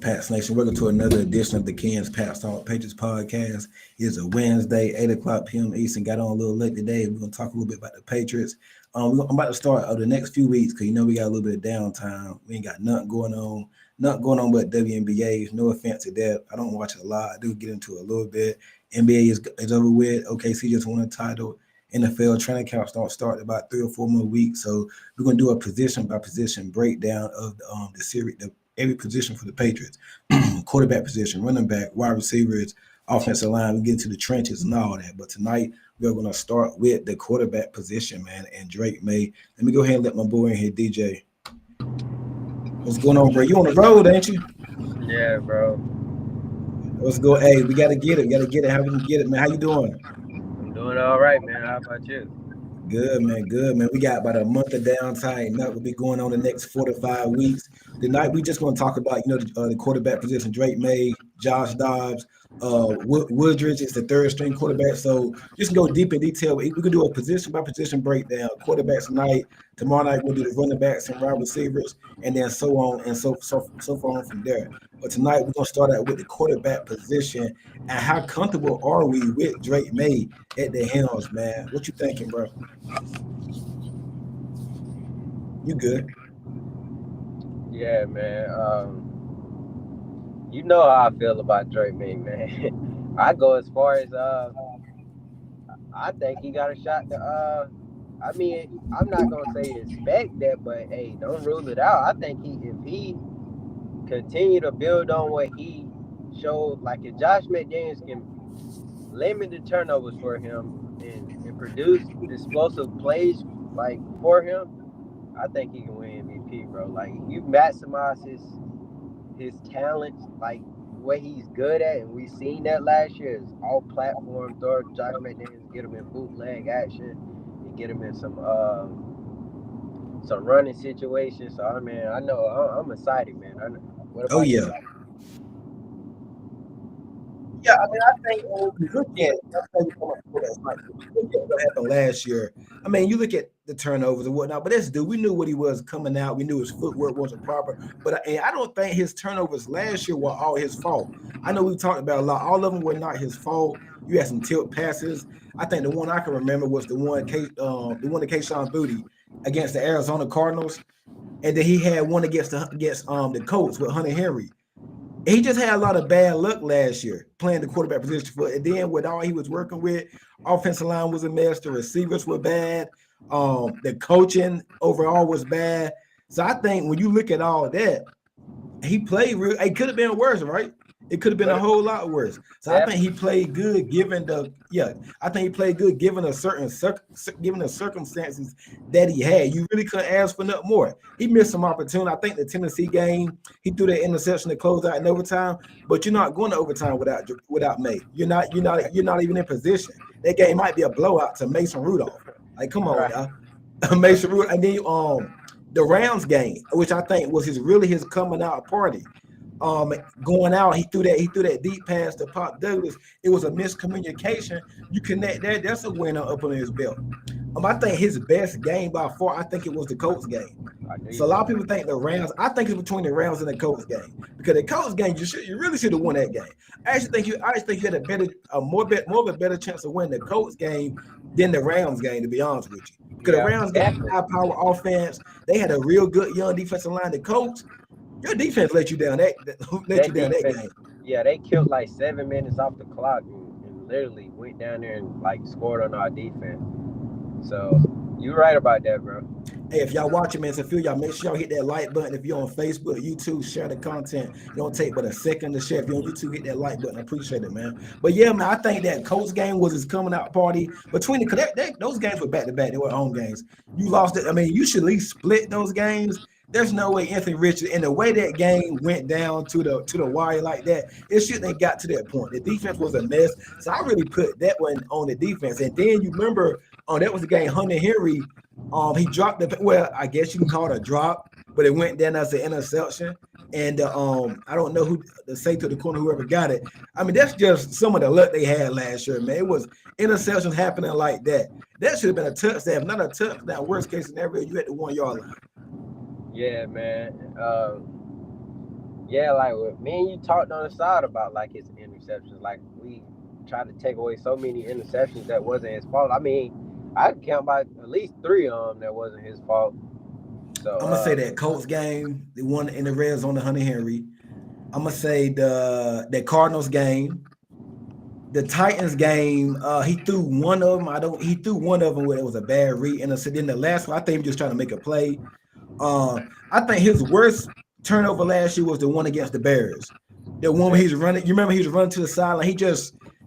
Pats Nation? Welcome to another edition of the Ken's Pats Talk Patriots podcast. It's a Wednesday, 8 o'clock p.m. Eastern. Got on a little late today. We're going to talk a little bit about the Patriots. I'm about to start the next few weeks because, we got a little bit of downtime. We ain't got nothing going on but WNBA. No offense to that. I don't watch it a lot. I do get into it a little bit. NBA is over with. OKC just won a title. NFL training camps don't start in about 3 or 4 more weeks. So we're going to do a position by position breakdown of the series, every position for the Patriots. Quarterback position, running back, wide receivers, offensive line. We get into the trenches and all that. But tonight we're going to start with the quarterback position, man, and Drake Maye. Let me go ahead and let my boy in here, DJ. What's going on, bro? You on the road, ain't you? Yeah, bro. Let's go. Hey, we got to get it. How we can get it, man? How you doing? I'm doing all right, man. How about you? Good, man. We got about a month of downtime. That will be going on the next 4 to 5 weeks. Tonight, we just going to talk about, the quarterback position, Drake Maye, Josh Dobbs, Woodridge is the third string quarterback. So just go deep in detail. We can do a position by position breakdown. Quarterbacks tonight. Tomorrow night, we'll do the running backs and wide receivers, and then so on and so far on from there. But tonight, we're going to start out with the quarterback position. And how comfortable are we with Drake Maye at the helms, man? What you thinking, bro? You good? Yeah, man. You know how I feel about Drake Maye, man. I go as far as I think he got a shot to I'm not gonna say expect that, but hey, don't rule it out. I think if he continue to build on what he showed, like if Josh McDaniels can limit the turnovers for him and produce explosive plays like for him, I think he can win MVP, bro. Like you maximize his talent, like what he's good at, and we seen that last year is all platform throw. Josh McDaniels get him in bootleg action, and get him in some running situations. So I mean, I know I'm excited, man. What about yeah. you? Yeah, I mean, I think when you look at what happened last year. I mean, you look at the turnovers and whatnot, but that's dude. We knew what he was coming out. We knew his footwork wasn't proper. But I don't think his turnovers last year were all his fault. I know we talked about a lot. All of them were not his fault. You had some tilt passes. I think the one I can remember was the one to Kayshon Boutte against the Arizona Cardinals, and then he had one against the Colts with Hunter Henry. He just had a lot of bad luck last year playing the quarterback position and then with all he was working with, offensive line was a mess, the receivers were bad, the coaching overall was bad. So I think when you look at all that, he played real. It could have been worse, right? It could have been a whole lot worse. So I think he played good given the circumstances that he had. You really couldn't ask for nothing more. He missed some opportunity. I think the Tennessee game, he threw that interception to close out in overtime, but you're not going to overtime without Maye. You're not even in position. That game might be a blowout to Mason Rudolph. Like, come on, y'all. Mason Rudolph, and then the Rams game, which I think was his coming out party. Going out, he threw that deep pass to Pop Douglas. It was a miscommunication. You connect that, that's a winner up on his belt. I think his best game by far, I think it was the Colts game. So a lot of people think the Rams. I think it's between the Rams and the Colts game, because the Colts game you really should have won that game. I think you had more of a better chance of winning the Colts game than the Rams game, to be honest with you. Because the Rams got high power offense. They had a real good young defensive line. The Colts, your defense let you down that game. Yeah, they killed like 7 minutes off the clock and literally went down there and like scored on our defense. So you're right about that, bro. Hey, if y'all watching, man, so y'all make sure y'all hit that like button. If you're on Facebook, YouTube, share the content. It don't take but a second to share. If you're on YouTube, hit that like button. I appreciate it, man. But yeah, man, I think that Colts game was his coming out party. Between those games were back to back. They were home games. You lost it. I mean, you should at least split those games. There's no way Anthony Richards, and the way that game went down to the wire like that, it shouldn't have got to that point. The defense was a mess. So I really put that one on the defense. And then you remember, that was the game Hunter Henry, he dropped I guess you can call it a drop, but it went down as an interception. And I don't know who to say to the corner, whoever got it. I mean, that's just some of the luck they had last year, man. It was interceptions happening like that. That should have been a touchdown. If not a touchdown, worst case scenario, you at the 1 yard line. Yeah, man. Yeah, like me and you talked on the side about like his interceptions. Like we tried to take away so many interceptions that wasn't his fault. I mean, I could count by at least 3 of them that wasn't his fault. So I'm gonna say that Colts game, the one in the red zone, the Hunter Henry. I'm gonna say the Cardinals game, the Titans game. He threw one of them. He threw one of them where it was a bad read, and so then the last one, I think he was just trying to make a play. I think his worst turnover last year was the one against the Bears. The one where he's running. You remember he was running to the sideline.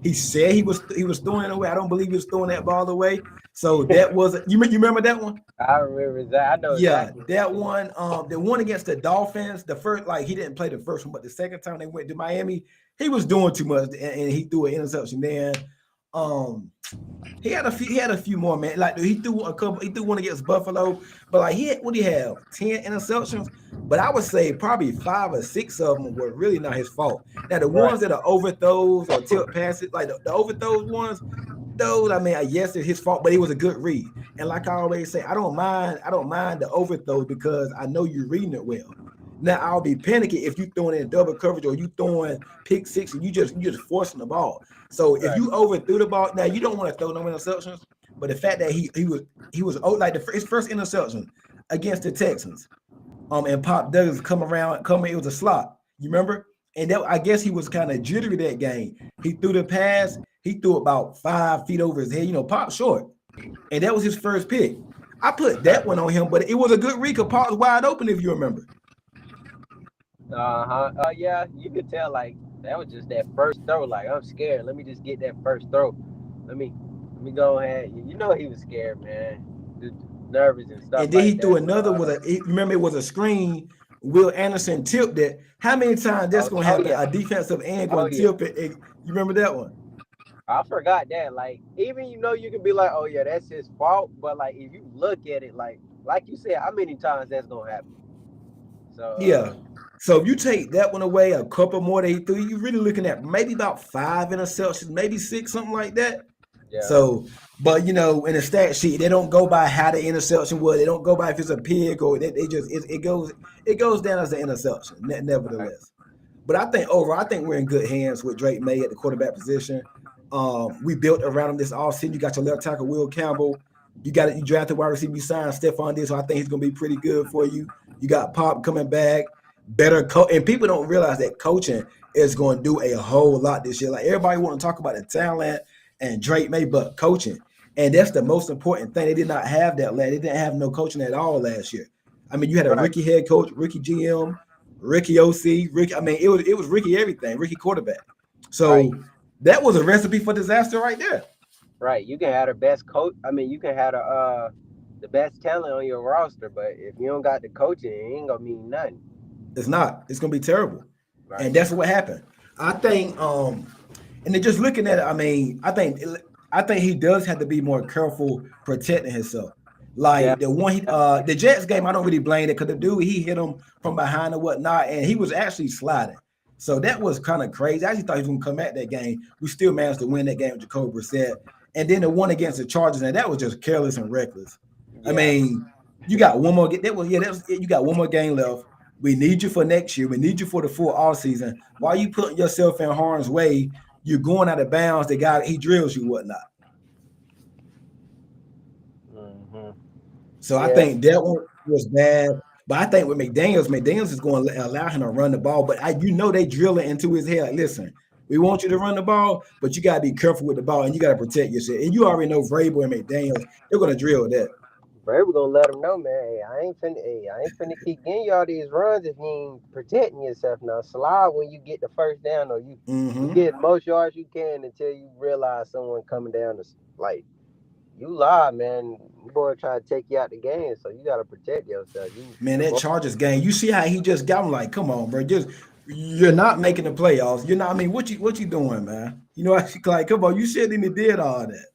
He said he was throwing it away. I don't believe he was throwing that ball away. So that was you remember that one? I remember that. I know Yeah, exactly. that one. The one against the Dolphins, the first, like he didn't play the first one, but the second time they went to Miami, he was doing too much, and he threw an interception. Then, um, he had a few. He had a few more, man. Like he threw a couple. He threw one against Buffalo, but like what do you have? 10 interceptions. But I would say probably 5 or 6 of them were really not his fault. Now the Right. ones that are overthrows or tilt passes, like the overthrows ones, those, I mean, yes, it's his fault, but it was a good read. And like I always say, I don't mind the overthrow because I know you're reading it well. Now I'll be panicking if you throwing in double coverage or you throwing pick six and you just forcing the ball. So if Right. you overthrew the ball, now you don't want to throw no interceptions, but the fact that he was like his first interception against the Texans, and Pop Douglas it was a slot. You remember? And that, I guess he was kind of jittery that game. He threw the pass, he threw about 5 feet over his head, Pop short. And that was his first pick. I put that one on him, but it was a good read because Pop was wide open, if you remember. Uh-huh. Yeah, you could tell like that was just that first throw. Like I'm scared. Let me just get that first throw. Let me go ahead. You know he was scared, man. Nervous and stuff And then he like threw that. another remember it was a screen. Will Anderson tipped it. How many times that's gonna happen? Yeah. A defensive end Oh gonna yeah. tip it. You remember that one? I forgot that. Like, even you can be like, oh yeah, that's his fault. But like, if you look at it, like you said, how many times that's gonna happen? So Yeah. So if you take that one away, a couple more that he threw, you're really looking at maybe about 5 interceptions, maybe 6, something like that. yeah, So, but in the stat sheet, they don't go by how the interception was. They don't go by if it's a pig or they just it goes down as an interception, right, nevertheless. But I think we're in good hands with Drake Maye at the quarterback position. We built around him this offseason. You got your left tackle Will Campbell. You drafted wide receiver. You signed Stephon Diggs, so I think he's going to be pretty good for you. You got Pop coming back, better coach, and people don't realize that coaching is going to do a whole lot this year. Like everybody want to talk about the talent and Drake Maye, but coaching, and that's the most important thing. They did not have that. They didn't have no coaching at all last year. I mean, you had a right, rookie head coach, rookie GM, Ricky OC, Ricky. I mean, it was Ricky everything, Ricky quarterback. right, So that was a recipe for disaster right there. right. You can have the best coach. I mean, you can have the best talent on your roster, but if you don't got the coaching, it ain't gonna mean nothing. It's not. It's gonna be terrible, Right. and that's what happened. I think. And then just looking at it, I mean, I think he does have to be more careful protecting himself. Yeah. Like the Jets game, I don't really blame it because the dude he hit him from behind and whatnot, and he was actually sliding. So that was kind of crazy. I actually thought he was gonna come at that game. We still managed to win that game with Jacoby Brissett. And then the one against the Chargers, and that was just careless and reckless. I Yeah. mean, you got one more. You got one more game left. We need you for next year. We need you for the full all season. Why are you putting yourself in harm's way? You're going out of bounds. The guy he drills you, whatnot. Hmm. So I Yeah. think that one was bad. But I think with McDaniels is going to allow him to run the ball. But they drill it into his head. Like, listen, we want you to run the ball, but you got to be careful with the ball and you got to protect yourself. And you already know Vrabel and McDaniels, they're going to drill that. But we're gonna let them know, man. I ain't finna keep getting you all these runs if you ain't protecting yourself. Now slide when you get the first down, or you Mm-hmm. get the most yards you can until you realize someone coming down. Like you lie, man. Boy, try to take you out the game, so you gotta protect yourself. Man, that Chargers game, you see how he just got him like, come on, bro. You're not making the playoffs. You're not, I mean, what you doing, man? Like, come on, you shouldn't even did all that.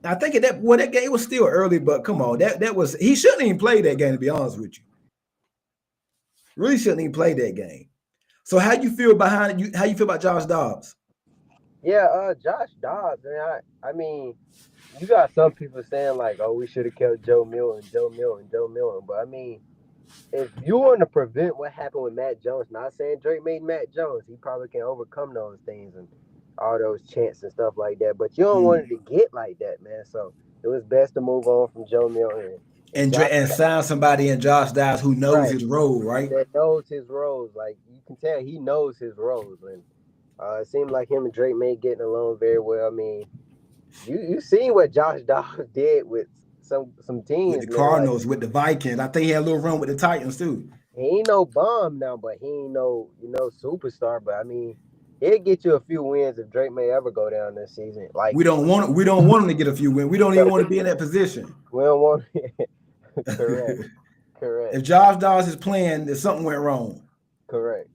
I think that game was still early, but come on, that was he shouldn't even play that game, to be honest with you. Really shouldn't even play that game. So how you feel behind you? How you feel about Josh Dobbs? Yeah, Josh Dobbs, man. I mean, you got some people saying like, oh, we should have kept Joe Milton, Joe Milton, Joe Milton. But I mean, if you want to prevent what happened with Matt Jones, not saying Drake made Matt Jones, he probably can overcome those things and all those chants and stuff like that. But you don't want it to get like that, man. So it was best to move on from Joe Milton and Josh, And sign somebody in Josh Dobbs who knows right? his role, right? That knows his roles. Like you can tell, he knows his roles, and it seemed like him and Drake May getting along very well. I mean, you seen what Josh Dobbs did with some teams, With the man. Like, Cardinals, with the Vikings. I think he had a little run with the Titans too. he ain't no bomb now, but he ain't no superstar. But I mean, he'll get you a few wins if Drake May ever go down this season. Like We don't want him to get a few wins. We don't even want to be in that position. we don't want. Correct. If Josh Dobbs is playing, then something went wrong. Correct.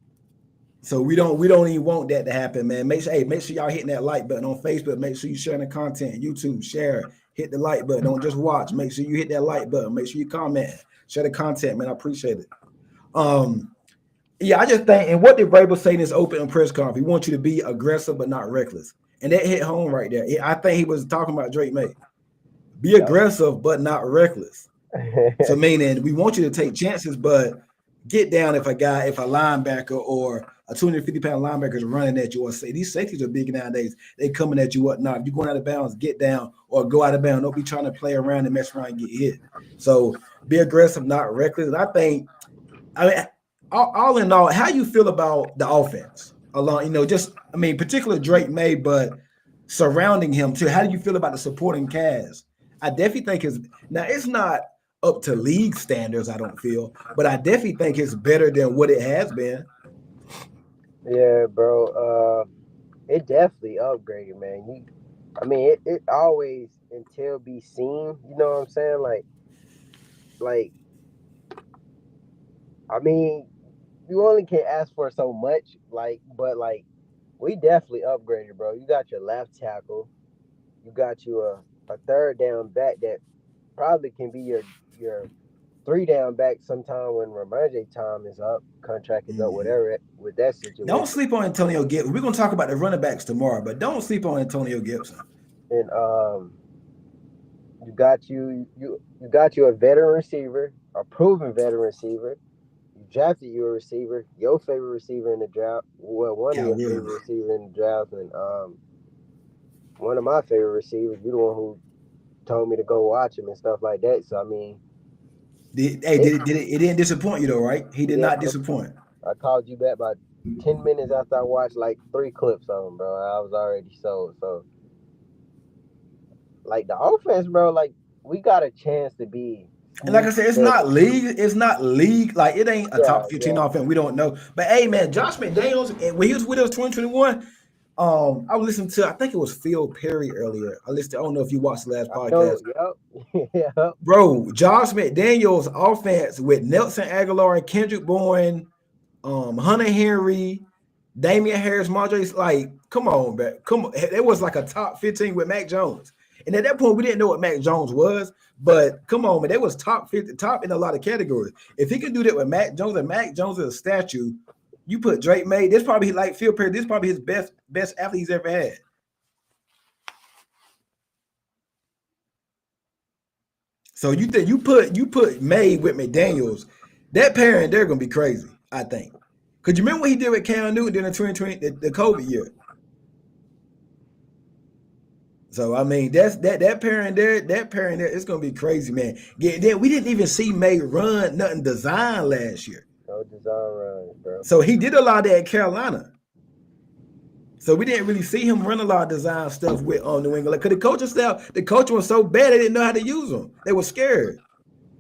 So we don't even want that to happen, man. Make sure y'all hitting that like button on Facebook. Make sure you sharing the content. YouTube, share, hit the like button. Don't just watch. Make sure you hit that like button. Make sure you comment, share the content, man. I appreciate it. Yeah, I just think, and what did Vrabel say in his open press conference? He wants you to be aggressive but not reckless, and that hit home right there. I think he was talking about Drake Maye. Be aggressive but not reckless. So meaning we want you to take chances, but get down if a linebacker or a 250-pound linebacker is running at you, or say these safeties are big nowadays. They coming at you whatnot. If you're going out of bounds, get down or go out of bounds. Don't be trying to play around and mess around and get hit. So be aggressive, not reckless. And I mean, all in all, how you feel about the offense along, particularly Drake Maye, but surrounding him too. How do you feel about the supporting cast? I definitely think it's not up to league standards, I don't feel, but I definitely think it's better than what it has been. Yeah, bro. It definitely upgraded, man. It always until be seen. You know what I'm saying? Like, I mean, you only can ask for so much. But we definitely upgraded, bro. You got your left tackle. You got you a third down back that probably can be your 3 down back sometime when Ramondre time is up, contract is up, whatever with that situation. Don't sleep on Antonio Gibson. We're gonna talk about the running backs tomorrow, but don't sleep on Antonio Gibson. And you got you a veteran receiver, a proven veteran receiver. You drafted you a receiver, your favorite receiver in the draft. Well, one of your favorite receivers in the draft, and one of my favorite receivers. You're the one who told me to go watch him and stuff like that. So I mean. It didn't disappoint you though, right? He did not disappoint. I called you back about 10 minutes after I watched like 3 clips of him, bro. I was already sold. So, like the offense, bro, like we got a chance to be. And like I said, it's not league. Like it ain't a top 15 offense. We don't know. But hey, man, Josh McDaniels, when he was with us 2021, I was listening to, I think it was Phil Perry earlier. I don't know if you watched the last podcast. Yep. Bro, Josh McDaniels' offense with Nelson Aguilar and Kendrick Bourne, Hunter Henry, Damian Harris, Marjorie, like, come on, man. Come on. It was like a top 15 with Mac Jones. And at that point, we didn't know what Mac Jones was, but come on, man. That was top 50, top in a lot of categories. If he can do that with Mac Jones, and Mac Jones is a statue, you put Drake Maye, this probably like Phil Perry, this is probably his best athlete he's ever had. So you think you put Maye with McDaniels, that pairing, they're gonna be crazy, I think. Could you remember what he did with Cam Newton during the 2020, the COVID year? So I mean, that pairing there, it's gonna be crazy, man. Yeah, we didn't even see Maye run nothing design last year. No design run, bro. So he did a lot of that at Carolina. So we didn't really see him run a lot of design stuff with New England. Because the coach was so bad they didn't know how to use them. They were scared.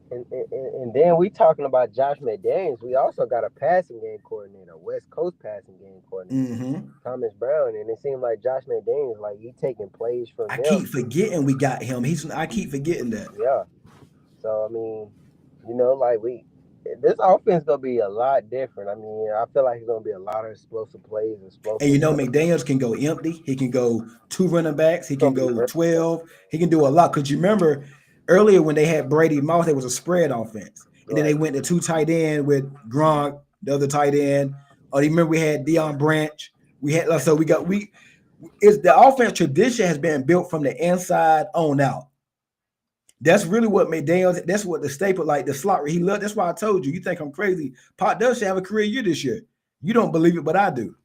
And then we talking about Josh McDaniels. We also got a passing game coordinator, West Coast passing game coordinator, Thomas Brown. And it seemed like Josh McDaniels, like he taking plays from I keep forgetting we got him. I keep forgetting that. Yeah. So I mean, like this offense gonna be a lot different. I mean, I feel like it's gonna be a lot of explosive plays. And McDaniels can go empty. He can go 2 running backs. He can go 12. He can do a lot. Because you remember earlier when they had Brady Moss, there was a spread offense. And then they went to 2 tight end with Gronk, the other tight end. Or you remember we had Deion Branch. The offense tradition has been built from the inside on out. That's really what McDaniels. That's what the staple, like the slot. He loved. That's why I told you. You think I'm crazy? Pop does have a career year this year. You don't believe it, but I do.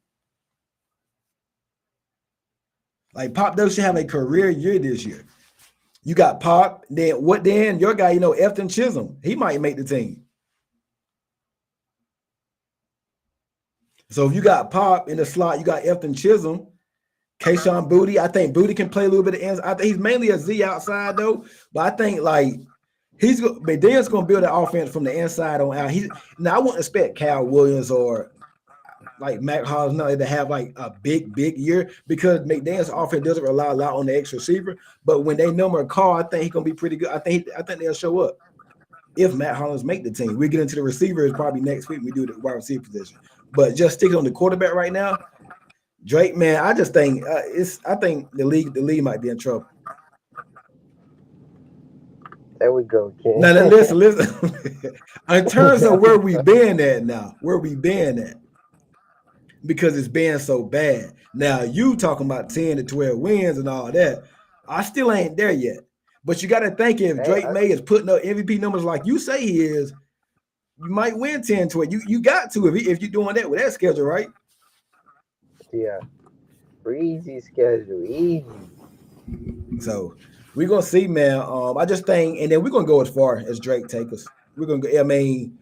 Like Pop does have a career year this year. You got Pop. Then what? Then your guy, Efton Chisholm. He might make the team. So if you got Pop in the slot, you got Efton Chisholm, Kayshawn Booty. I think Booty can play a little bit of ends. I think he's mainly a Z outside though, but I think like McDaniel's going to build an offense from the inside on out. Now I wouldn't expect Cal Williams or like Mac Hollins to have like a big year because McDaniel's offense doesn't rely a lot on the X receiver. But when they number Carr, I think he's going to be pretty good. I think they'll show up if Matt Hollins make the team. We get into the receivers probably next week. We do the wide receiver position, but just sticking on the quarterback right now, Drake, man, I just think I think the league might be in trouble. There we go, Ken. Now listen. In terms of where we been at, because it's been so bad. Now you talking about 10 to 12 wins and all that. I still ain't there yet. But you got to think if Drake Maye is putting up MVP numbers like you say he is, you might win 10 to 12. You got to if you're doing that with that schedule, right? Yeah. Easy schedule, easy. So we're gonna see, man. I just think, and then we're gonna go as far as Drake take us. We're gonna go. I mean,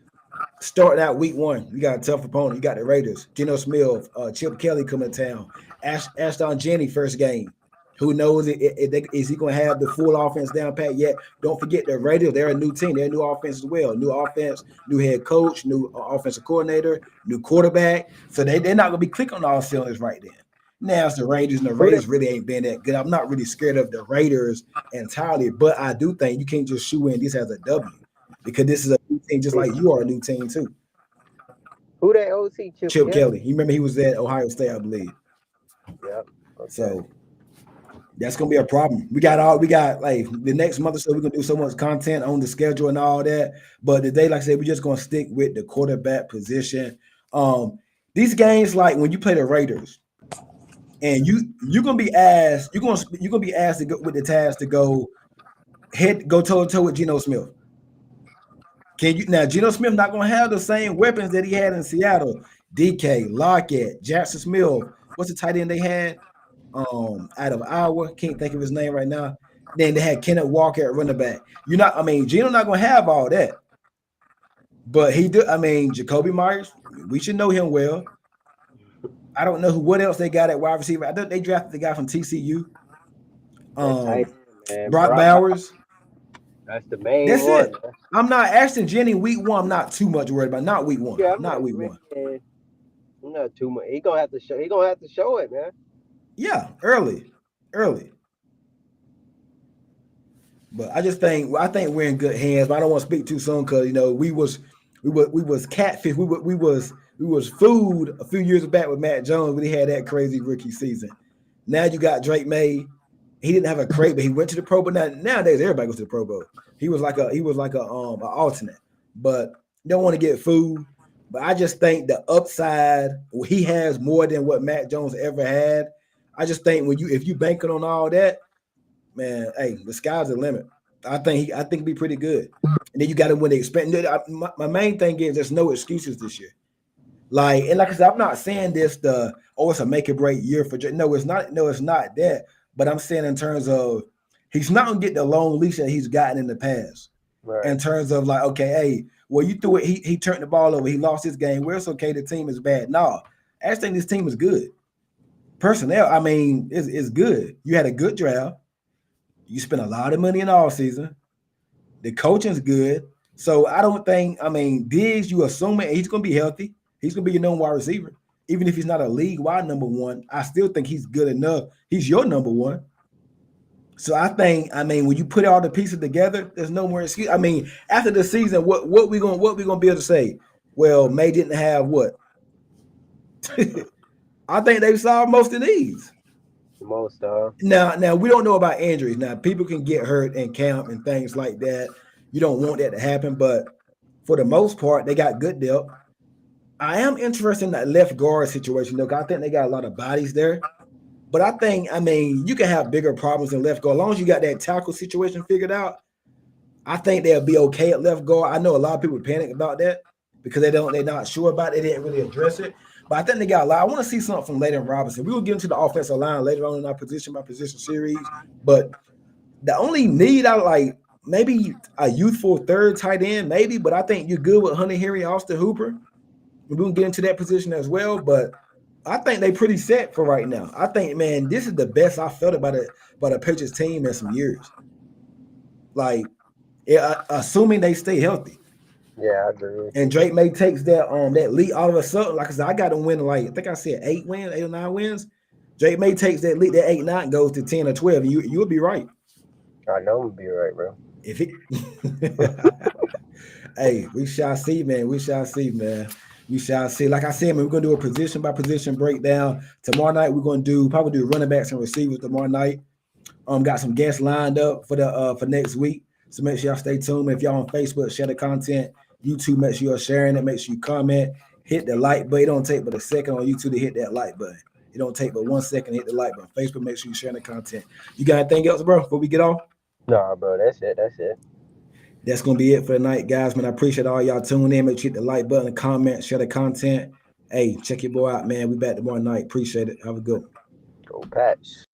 starting out week 1, we got a tough opponent. You got the Raiders, Geno Smith, Chip Kelly coming to town, Ashton Jenney first game. Who knows? Is he going to have the full offense down pat yet? Don't forget the Raiders. They're a new team. They're a new offense as well. New offense, new head coach, new offensive coordinator, new quarterback. So they're not going to be clicking on all cylinders right then. Now it's the Raiders, and the Raiders really ain't been that good. I'm not really scared of the Raiders entirely, but I do think you can't just shoe in this as a W because this is a new team just like you are a new team too. Who that OC? Chip Kelly. You remember he was at Ohio State, I believe. Yep. Okay. So that's gonna be a problem. We got like the next month or so we're gonna do so much content on the schedule and all that. But today, like I said, we're just gonna stick with the quarterback position. These games, like when you play the Raiders, and you're gonna be asked, you're gonna be asked to go with the task to go toe to toe with Geno Smith. Can you now? Geno Smith not gonna have the same weapons that he had in Seattle. DK, Lockett, Jackson Smith. What's the tight end they had? Out of Iowa, can't think of his name right now. Then they had Kenneth Walker at running back. Geno not gonna have all that, but he do. Jacoby Myers, we should know him well. I don't know what else they got at wide receiver. I think they drafted the guy from TCU. Brock Bowers. That's the main That's one. it. I'm not Ashton Jennings week 1. I'm not too much worried about. Not week 1. Yeah, not week 1. Not too much. He gonna have to show it, man. Yeah, early. But I think we're in good hands. But I don't want to speak too soon because we was catfish. We was food a few years back with Matt Jones when he had that crazy rookie season. Now you got Drake Maye. He didn't have a crate, but he went to the Pro Bowl. Nowadays everybody goes to the Pro Bowl. He was like a alternate, but don't want to get food. But I just think the upside, he has more than what Matt Jones ever had. I just think if you banking on all that, man, hey, the sky's the limit. I think it'd be pretty good. And then you got to win the expense. My main thing is there's no excuses this year. Like I said, I'm not saying this it's a make or break year for Drake. No, it's not that. But I'm saying in terms of he's not gonna get the long leash that he's gotten in the past. Right. In terms of like, okay, hey, well, you threw it, he turned the ball over, he lost his game. Well, it's okay, the team is bad. No, I just think this team is good. Personnel, is good. You had a good draft. You spent a lot of money in all season. The coaching's good. So I don't think, Diggs, you assuming he's gonna be healthy. He's gonna be your number 1 wide receiver. Even if he's not a league-wide number 1, I still think he's good enough. He's your number 1. So I think, when you put all the pieces together, there's no more excuse. After the season, what we gonna be able to say? Well, May didn't have what? I think they've solved most of these. Most Now we don't know about injuries. Now people can get hurt in camp and things like that. You don't want that to happen, but for the most part, they got good depth. I am interested in that left guard situation, though. I think they got a lot of bodies there. But I think, you can have bigger problems in left guard. As long as you got that tackle situation figured out, I think they'll be okay at left guard. I know a lot of people panic about that because they're not sure about it. They didn't really address it. But I think they got a lot. I want to see something from Layden Robinson. We will get into the offensive line later on in our position by position series. But the only need I like maybe a youthful third tight end, maybe, but I think you're good with Hunter Henry, Austin Hooper. We will get into that position as well. But I think they pretty set for right now. I think, man, this is the best I felt about the Patriots team in some years. Like, assuming they stay healthy. Yeah, I agree. And Drake Maye takes that lead all of a sudden. Like I said, I got to win I think I said 8 or 9 wins. Drake Maye takes that lead, that 8-9 goes to 10 or 12. And you'll be right. I know I'm gonna be right, bro. If it hey, we shall see, man. We shall see, man. We shall see. Like I said, man, we're gonna do a position by position breakdown. Tomorrow night, we're gonna probably do running backs and receivers tomorrow night. Got some guests lined up for next week. So make sure y'all stay tuned. If y'all on Facebook, share the content. YouTube, make sure you're sharing it. Make sure you comment. Hit the like button. It don't take but a second on YouTube to hit that like button. It don't take but 1 second to hit the like button. Facebook, make sure you share the content. You got anything else, bro, before we get off? Nah, bro, that's it. That's going to be it for the night, guys. Man, I appreciate all y'all tuning in. Make sure you hit the like button, comment, share the content. Hey, check your boy out, man. We back tomorrow night. Appreciate it. Have a good one. Go Pats.